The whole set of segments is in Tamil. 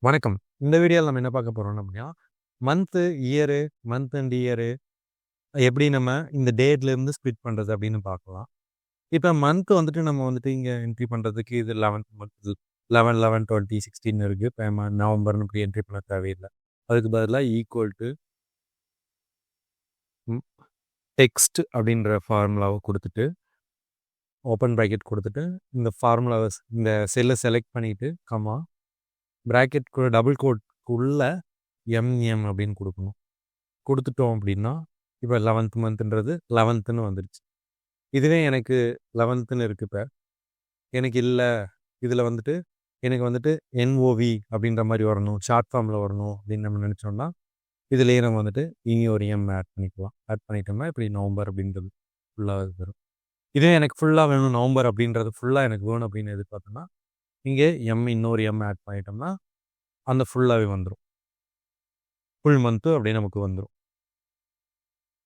வணக்கம். இந்த வீடியோல நம்ம என்ன பார்க்க போறோம் அப்படின்னா, month, year, month and year எப்படி நம்ம இந்த டேட்லேருந்து ஸ்ப்ளிட் பண்றது அப்படின்னு பார்க்கலாம். இப்ப மந்த் வந்துட்டு நம்ம வந்துட்டு இங்க என்ட்ரி பண்றதுக்கு இது 11த் மந்த் 11, 11, 20, 16 இருக்கு. இப்ப நம்ம நவம்பர்னு இப்படி என்ட்ரி பண்ண தேவையில்ல. அதுக்கு பதிலா ஈக்குவல் டூ ம் டெக்ஸ்ட் அப்படின்ற ஃபார்முலாவ குடுத்துட்டு, ஓப்பன் பிராக்கெட் குடுத்துட்டு, இந்த ஃபார்முலாவ இந்த செல்ல செலக்ட் பண்ணிட்டு, கமா பிராக்கெட்குள்ள டபுள் கோட்க்குள்ள எம்எம் அப்படின்னு குடுக்கணும். குடுத்துட்டோம் அப்படின்னா, இப்ப 11த் மந்த்ன்றது 11ன்னு வந்துருச்சு. இதுவே எனக்கு 11ன்னு இருக்கு இப்ப. எனக்கு இல்ல, இதுல வந்துட்டு எனக்கு வந்துட்டு என்ஓவி அப்படின்ற மாரி வரணும். ஷார்ட் ஃபார்ம்ல வரணும் அப்படின்னு நம்ம நெனைச்சோம்னா, இதுலயே நம்ம வந்துட்டு இனி ஒரு எம் ஆட் பண்ணிக்கலாம். ஆட் பண்ணிட்டோம்னா, இப்படி நவம்பர் அப்படின்றது ஃபுல்லா வரும். இதே எனக்கு ஃபுல்லா வேணும் நவம்பர் அப்படின்றது ஃபுல்லா எனக்கு வேணும் அப்படின்னு எதிர்பார்த்தோம்னா, இங்கே இன்னொரு எம் ஆட் பண்ணிட்டோம்னா, அந்த ஃபுல்லாவே வந்துரும். ஃபுல் மந்த்து அப்படியே நமக்கு வந்துரும்.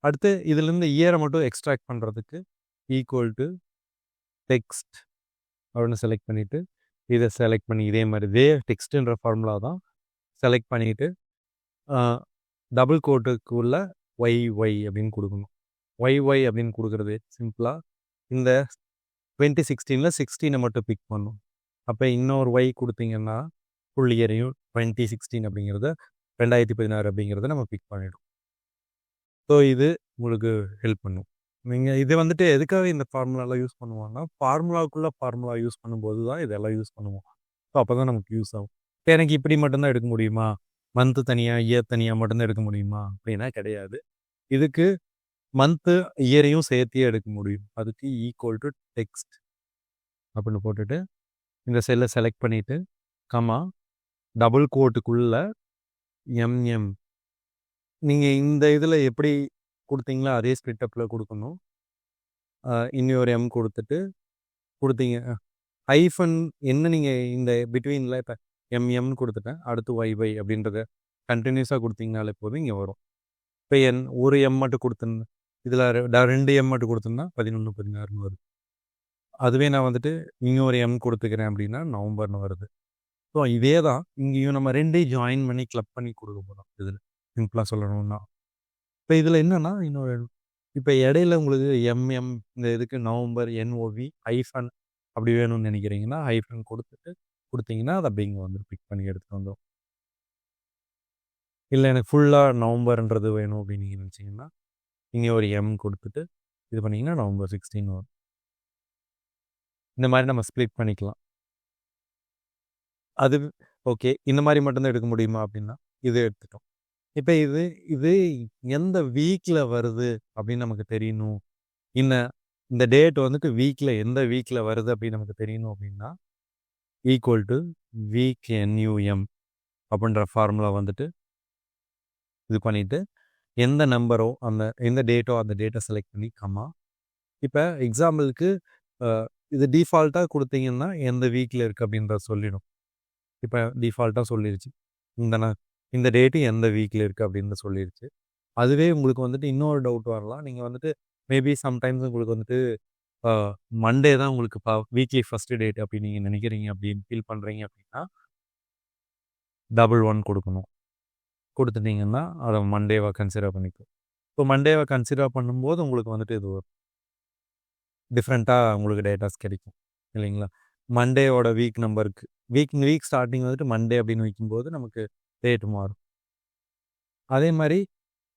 அடுத்து இதுலேருந்து இயர மட்டும் எக்ஸ்ட்ராக்ட் பண்றதுக்கு ஈக்குவல் டூ டெக்ஸ்ட் அப்படின்னு செலக்ட் பண்ணிட்டு, இத செலக்ட் பண்ணி இதே மாரி டெக்ஸ்ட்ன்ற ஃபார்முலா தான் செலக்ட் பண்ணிட்டு, அ டபுள் கோட்டுக்குள்ள ஒய் அப்படின்னு குடுக்கணும். ஒய் அப்படின்னு குடுக்குறது சிம்பிளா இந்த 2016ல 16 மட்டும் பிக் பண்ணும். அப்ப இன்னொரு ஒய் குடுத்தீங்கன்னா, ஃபுல் இயரையும் 2016 அப்படிங்கிறத 2016 அப்படிங்கிறத நம்ம பிக் பண்ணிடும். ஸோ இது உங்களுக்கு ஹெல்ப் பண்ணும். நீங்க இது வந்துட்டு எதுக்காக இந்த ஃபார்முலாலாம் யூஸ் பண்ணுவோம்னா, ஃபார்முலா யூஸ் பண்ணும்போது தான் இதெல்லாம் யூஸ் பண்ணுவோம். ஸோ அப்பதான் நமக்கு யூஸ் ஆகும். இப்ப எனக்கு இப்படி மட்டும் தான் எடுக்க முடியுமா? மந்த் தனியா, இயர் தனியா மட்டும் தான் எடுக்க முடியுமா? அப்படின்னா கிடையாது. இதுக்கு மந்த்து, இயரையும் சேர்த்தே எடுக்க முடியும். அதுக்கு ஈக்குவல் டூ டெக்ஸ்ட் அப்படின்னு போட்டுட்டு, இந்த செல்ல செலக்ட் பண்ணிட்டு, கமா டபுள் கோட்டுக்குள்ள எம்எம். நீங்க இந்த இதுல எப்படி குடுத்தீங்களோ அதே ஸ்ப்ளிட் அப்ல குடுக்கணும். இன்னி ஒரு எம் குடுத்தீங்க. ஹைஃபன் என்ன நீங்க இந்த பிட்வீன்ல இப்ப எம்எம்னு குடுத்துட்டேன். அடுத்து ஒய் அப்படின்றத கன்டினியூஸா குடுத்தீங்கனாலே போதும் இங்க வரும். இப்ப ஒரு எம் மட்டும் குடுத்துருந்தேன். இதுல 2 எம் மட்டும் குடுத்தோம்னா 11, 16ன்னு வருது. அதுவே நான் வந்துட்டு இன்னொரு எம் குடுத்துக்கிறேன் அப்படின்னா நவம்பர்ன்னு வருது. ஸோ இதே தான் இங்கேயும் நம்ம 2யும் ஜாயின் பண்ணி கிளப் பண்ணி குடுக்க போறோம் இதுல. சிம்பிளா சொல்லணும்னா. இப்ப இதுல என்னன்னா இன்னொரு இப்ப இடையில உங்களுக்கு எம்எம் இந்த இதுக்கு நவம்பர், என்ஓவி, ஹைஃபன் அப்படி வேணும்னு நினைக்கிறீங்கன்னா, ஹைஃபன் குடுத்தீங்கன்னா, அது அப்படியே இங்க வந்து பிக் பண்ணி எடுத்துட்டு வந்துரும். இல்ல எனக்கு ஃபுல்லா நவம்பர்ன்றது வேணும் அப்படின்னு நீங்க நினைச்சீங்கன்னா, இங்க ஒரு எம் குடுத்துட்டு, இது பண்ணீங்கன்னா நவம்பர் 16 வரும். இந்த மாரி நம்ம ஸ்ப்ளிட் பண்ணிக்கலாம். அது ஓகே. இந்த மாரி மட்டும் தான் எடுக்க முடியுமா அப்படின்னா, இது எடுத்துட்டோம். இப்ப இது இது எந்த வீக்ல வருது அப்படின்னு நமக்கு தெரியணும். இந்த இந்த டேட் வந்துட்டு எந்த வீக்ல வருது அப்படின்னு நமக்கு தெரியணும் அப்படின்னா, ஈக்குவல் டூ வீக் என்யூஎம் அப்படின்ற ஃபார்முலா வந்துட்டு இது பண்ணிட்டு, எந்த நம்பரோ எந்த டேட்டோ அந்த டேட்ட செலக்ட் பண்ணி கமா. இப்ப எக்ஸாம்பிளுக்கு அ இது டிஃபால்ட்டா குடுத்தீங்கன்னா, எந்த வீக்ல இருக்கு அப்படின்றத சொல்லிடும். இப்ப டிஃபால்ட்டா சொல்லிருச்சு. இந்த ந இந்த டேட்டு எந்த வீக்ல இருக்கு அப்படின்னு சொல்லிருச்சு. அதுவே உங்களுக்கு வந்துட்டு இன்னொரு டவுட் வரலாம். நீங்க வந்துட்டு மேபி சம்டைம்ஸ் உங்களுக்கு வந்துட்டு அ மண்டே தான் உங்களுக்கு வீக்லி ஃபர்ஸ்ட் டேட் அப்படின்னு நீங்க நினைக்கிறீங்க அப்படின்னு ஃபீல் பண்றீங்க அப்படின்னா, 11 குடுக்கணும். குடுத்துட்டீங்கன்னா, அத மண்டேவா கன்சிடர் பண்ணிக்கும். இப்போ மண்டேவ கன்சிடர் பண்ணும்போது உங்களுக்கு வந்துட்டு இது டிஃப்ரெண்ட்டா உங்களுக்கு டேட்டாஸ் கிடைக்கும். இல்லைங்களா? மண்டேவோட வீக் நம்பருக்கு வீக் ஸ்டார்ட்டிங் வந்துட்டு மண்டே அப்படின்னு வைக்கும்போது நமக்கு டேட் மாறும். அதே மாரி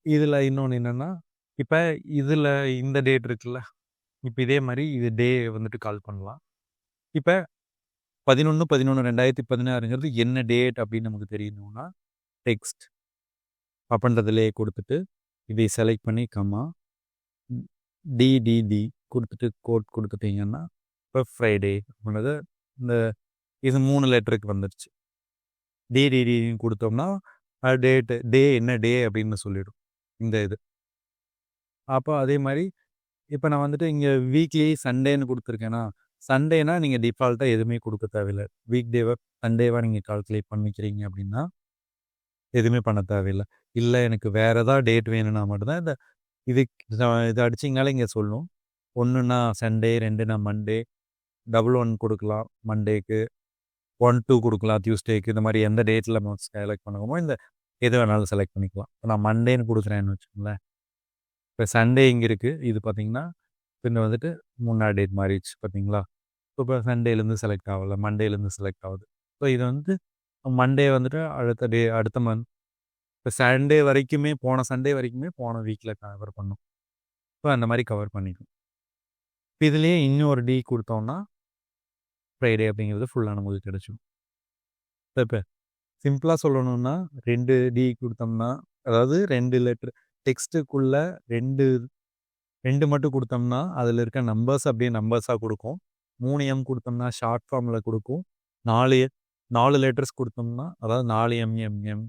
இதுல இன்னொன்னு என்னன்னா, இப்ப இதுல இந்த டேட் இருக்குல்ல, இப்ப இதே மாரி இது டே வந்துட்டு கால் பண்ணலாம். இப்ப 11/11/2016ங்கிறது என்ன டேட் அப்படின்னு நமக்கு தெரியணும்னா, டெக்ஸ்ட் அப்படின்றதிலேயே குடுத்துட்டு, இதை செலக்ட் பண்ணி கமா டிடிடி குடுத்துட்டு கோட் குடுத்துட்டீங்கன்னா, இப்ப ஃப்ரைடே அப்படின்றது இந்த இது 3 லெட்டருக்கு வந்துருச்சு. டிடிடின்னு குடுத்தோம்னா, டே என்ன டே அப்படின்னு சொல்லிடும். இந்த இது. அப்போ அதே மாரி இப்ப நான் வந்துட்டு இங்க வீக்லி சண்டேன்னு குடுத்துருக்கேனா, சண்டேனா நீங்க டிஃபால்ட்டா எதுவுமே குடுக்க தேவையில்ல. வீக் டேவ சண்டேவா நீங்க கால்குலேட் பண்ணிக்கிறீங்க அப்படின்னா, எதுவுமே பண்ண தேவையில்ல. இல்ல எனக்கு வேற ஏதாவது டேட் வேணும்னா மட்டும் தான் இது இத அடிச்சீங்கனாலே இங்க சொல்லும். 1ன்னா சண்டே, 2ன்னா மண்டே, 11 குடுக்கலாம் மண்டேக்கு. 1, 2 குடுக்கலாம். டியூஸ்டேக்கு இந்த மாரி எந்த டேட்ல நம்ம செலக்ட் பண்ணுவோமோ, இந்த எது வேணாலும் செலக்ட் பண்ணிக்கலாம். இப்ப நான் மண்டேன்னு குடுக்குறேன்னு வச்சுக்கோங்களேன். இப்ப சண்டே இங்க இருக்கு. இது பார்த்தீங்கன்னா, பின்ன வந்துட்டு முன்னாடி டேட் மாறிடுச்சு பார்த்தீங்களா? இப்ப சண்டேலேருந்து செலக்ட் ஆகல. மண்டேலேருந்து செலக்ட் ஆகுது. ஸோ இது வந்து மண்டே வந்துட்டு அடுத்த மந்த் இப்ப சண்டே வரைக்குமே போன சண்டே வரைக்குமே போன வீக்ல கவர் பண்ணும். ஸோ அந்த மாரி கவர் பண்ணிக்கும். இப்ப இதுலயே இன்னொரு டி குடுத்தோம்னா, ஃப்ரைடே அப்படிங்கிறது ஃபுல்லா நமக்கு கிடைச்சிடும். இப்ப சிம்பிளா சொல்லணும்னா 2 டி குடுத்தோம்னா, அதாவது 2 லெட்டர் டெக்ஸ்ட்டுக்குள்ள 2 மட்டும் குடுத்தோம்னா, அதுல இருக்க நம்பர்ஸ் அப்படியே நம்பர்ஸா குடுக்கும். 3 எம் குடுத்தோம்னா ஷார்ட் ஃபார்ம்ல குடுக்கும். 4 லெட்டர்ஸ் குடுத்தோம்னா, அதாவது 4 எம்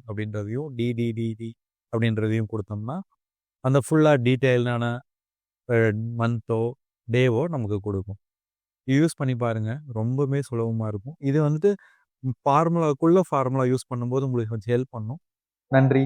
அப்படின்றதையும், டிடிடிடி அப்படின்றதையும் குடுத்தோம்னா, அந்த ஃபுல்லா டீட்டெயில்டான மந்த்தோ, டேவோ நமக்கு குடுக்கும். யூஸ் பண்ணி பாருங்க. ரொம்பவுமே சுலபமா இருக்கும். இது வந்துட்டு ஃபார்முலா யூஸ் பண்ணும்போது உங்களுக்கு கொஞ்சம் ஹெல்ப் பண்ணும். நன்றி.